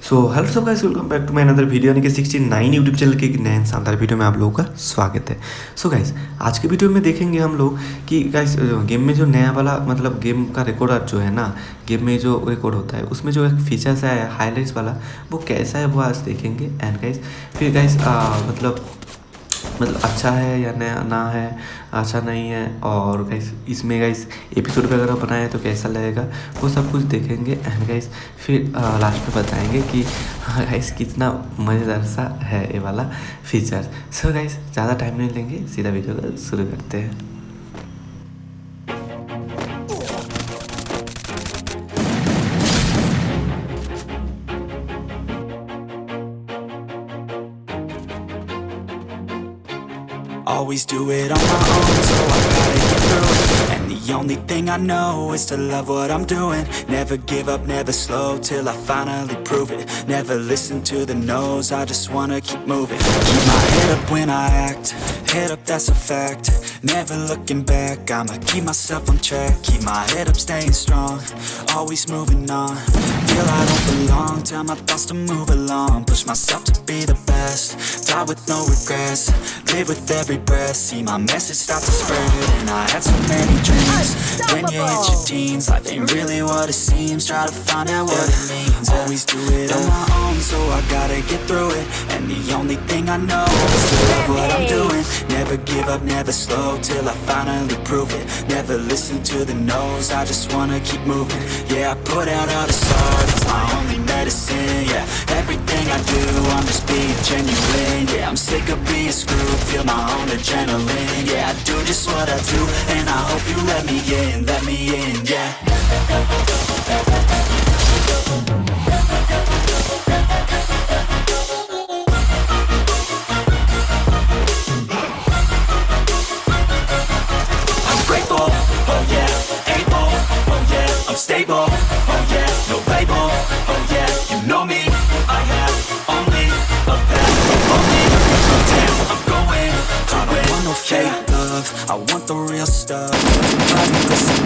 सो hello सब guys, welcome back to my another video यानी कि 69 यूट्यूब चैनल के एक नए शानदार वीडियो में आप लोगों का स्वागत है। सो गाइस, आज के वीडियो में देखेंगे हम लोग कि गाइस गेम में जो नया वाला मतलब गेम का रिकॉर्डर जो है ना, गेम में जो रिकॉर्ड होता है उसमें जो एक फीचर्स है हाईलाइट्स वाला, वो कैसा है वो आज देखेंगे। एंड गाइस फिर गाइस मतलब अच्छा है या नया ना है, अच्छा नहीं है, और गाइस इसमें गाइस एपिसोड वगैरह बनाए तो कैसा लगेगा वो सब कुछ देखेंगे। एंड गाइस फिर लास्ट में बताएंगे कि गाइस कितना मज़ेदार सा है ये वाला फीचर। सो गाइस ज़्यादा टाइम नहीं लेंगे, सीधा वीडियो का शुरू करते हैं। Always do it on my own, so I gotta get through it. And the only thing I know is to love what I'm doing. Never give up, never slow, till I finally prove it. Never listen to the no's, I just wanna keep moving. Keep my head up when I act, head up, that's a fact. Never looking back, I'ma keep myself on track. Keep my head up, staying strong, always moving on. Feel I don't belong, tell my thoughts to move along. Push myself to be the best, die with no regrets. Live with every breath, see my message start to spread. And I had so many dreams, when you hit your teens. Life ain't really what it seems, try to find out what it means. Always do it on my own, so I gotta get through it. And the only thing I know is to love what I'm doing. Never give up, never slow, till I finally prove it. Never listen to the no's, I just wanna keep moving. Yeah, I put out all this art, it's my only medicine. Yeah, everything I do, I'm just being genuine. Yeah, I'm sick of being screwed, feel my own adrenaline. Yeah, I do just what I do, and I hope you let me in, yeah. Stable, oh yeah, no label, oh yeah, you know me, I have only a path, only damn, I'm going to win. I don't want no fake love, I want the real stuff. Try to listen,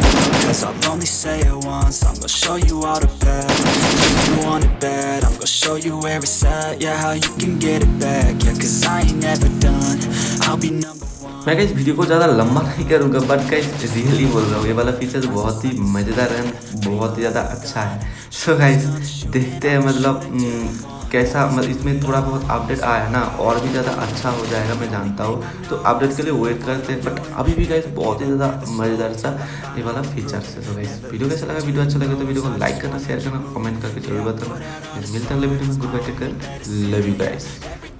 cause I'll only say it once. I'm gonna show you all the path, if you want it bad, I'm gonna show you where it's at. Yeah, how you can get it back, yeah, cause I ain't never done, I'll be number one. मैं guys video को ज़्यादा लंबा नहीं करूँगा, but guys really बोल रहा हूँ ये वाला फीचर बहुत ही मज़ेदार है, बहुत ही ज़्यादा अच्छा है। सो गाइस देखते हैं मतलब कैसा, मतलब इसमें थोड़ा बहुत अपडेट आया ना और भी ज़्यादा अच्छा हो जाएगा, मैं जानता हूँ। तो अपडेट के लिए वेट करते हैं, बट अभी भी गाइस बहुत ही ज़्यादा मज़ेदार सा ये वाला फीचर है। तो गाइस वीडियो कैसा लगा, वीडियो अच्छा लगे तो वीडियो को लाइक करना, शेयर करना, कमेंट करके जरूर बताना। मिलते हैं अगले वीडियो में। Good bye, take care, love you guys.